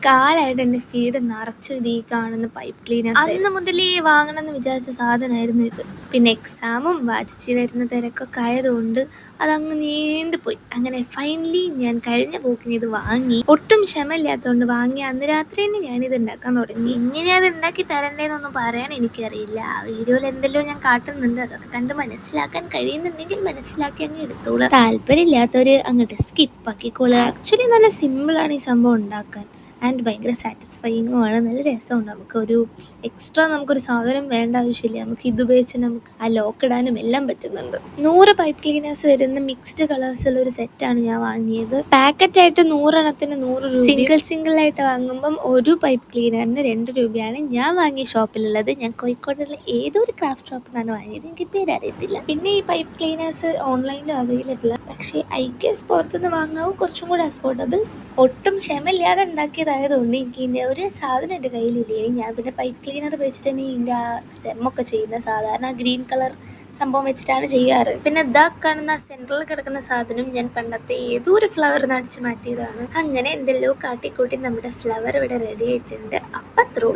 കാലമായിട്ട് എൻ്റെ ഫീഡ് നിറച്ചു ഇത് ഈ കാണുന്ന പൈപ്പ് ക്ലീനേഴ്സ്. അന്ന് മുതലേ വാങ്ങണമെന്ന് വിചാരിച്ച സാധനമായിരുന്നു ഇത്. പിന്നെ എക്സാമും വാചിച്ച് വരുന്ന തിരക്കൊക്കെ ആയതുകൊണ്ട് അതങ്ങ് നീണ്ടുപോയി. അങ്ങനെ ഫൈനലി ഞാൻ കഴിഞ്ഞ പോക്കിന് ഇത് വാങ്ങി. ഒട്ടും ക്ഷമയില്ലാത്തതുകൊണ്ട് വാങ്ങി അന്ന് രാത്രി തന്നെ ഞാനിത് ഉണ്ടാക്കാൻ തുടങ്ങി. എങ്ങനെയാണ് അത് ഉണ്ടാക്കി തരണ്ടേന്നൊന്നും പറയാൻ എനിക്കറിയില്ല. ആ വീഡിയോയിൽ എന്തെല്ലോ ഞാൻ കാട്ടുന്നുണ്ട്. അതൊക്കെ കണ്ട് മനസ്സിലാക്കാൻ കഴിയുന്നുണ്ടെങ്കിൽ മനസ്സിലാക്കി അങ്ങ് എടുത്തോളൂ. താല്പര്യമില്ലാത്തവർ അങ്ങോട്ട് സ്കിപ്പാക്കിക്കോളുക. ആക്ച്വലി നല്ല സിമ്പിളാണ് ഈ സംഭവം ഉണ്ടാക്കാൻ. ആൻഡ് ഭയങ്കര സാറ്റിസ്ഫൈയിങ്ങുമാണ്. നല്ല രസമുണ്ട്. നമുക്കൊരു എക്സ്ട്രാ നമുക്കൊരു സാധനം വേണ്ട ആവശ്യമില്ല. നമുക്ക് ഇതുപയോഗിച്ച് നമുക്ക് ആ ലോക്ക് ഇടാനും എല്ലാം പറ്റുന്നുണ്ട്. 100 പൈപ്പ് ക്ലീനേഴ്സ് വരുന്ന മിക്സ്ഡ് കളേഴ്സുള്ള ഒരു സെറ്റാണ് ഞാൻ വാങ്ങിയത്. പാക്കറ്റായിട്ട് 100 എണ്ണത്തിന് 100 രൂപ. സിംഗിൾ ആയിട്ട് വാങ്ങുമ്പം ഒരു പൈപ്പ് ക്ലീനറിന് 2 രൂപയാണ് ഞാൻ വാങ്ങിയ ഷോപ്പിലുള്ളത്. ഞാൻ കോഴിക്കോടുള്ള ഏതോ ഒരു ക്രാഫ്റ്റ് ഷോപ്പിൽ നിന്നാണ് വാങ്ങിയത്. എനിക്ക് പേര് അറിയത്തില്ല. പിന്നെ ഈ പൈപ്പ് ക്ലീനേഴ്സ് ഓൺലൈനിലും അവൈലബിൾ ആണ്. പക്ഷേ ഐ ഗെസ് പുറത്തുനിന്ന് വാങ്ങാവും കുറച്ചും കൂടെ അഫോർഡബിൾ. ഒട്ടും ക്ഷമയില്ലാതെ ഉണ്ടാക്കിയതായതുകൊണ്ട് എനിക്ക് ഇതിൻ്റെ ഒരു സാധനം എൻ്റെ കയ്യിലില്ലേ. ഞാൻ പിന്നെ പൈപ്പ് ക്ലീനർ വെച്ചിട്ട് തന്നെ ഇതിൻ്റെ ആ സ്റ്റെമ്മൊക്കെ ചെയ്യുന്ന സാധാരണ ഗ്രീൻ കളർ സംഭവം വെച്ചിട്ടാണ് ചെയ്യാറ്. പിന്നെ ഇതാ കാണുന്ന സെൻട്രലിൽ കിടക്കുന്ന സാധനം ഞാൻ പണ്ടത്തെ ഏതോ ഒരു ഫ്ലവർ നടിച്ച് മാറ്റിയതാണ്. അങ്ങനെ എന്തെല്ലോ കാട്ടിക്കൂട്ടി നമ്മുടെ ഫ്ലവർ ഇവിടെ റെഡി ആയിട്ടുണ്ട്. അപ്പം അത്രേ ഉള്ളൂ.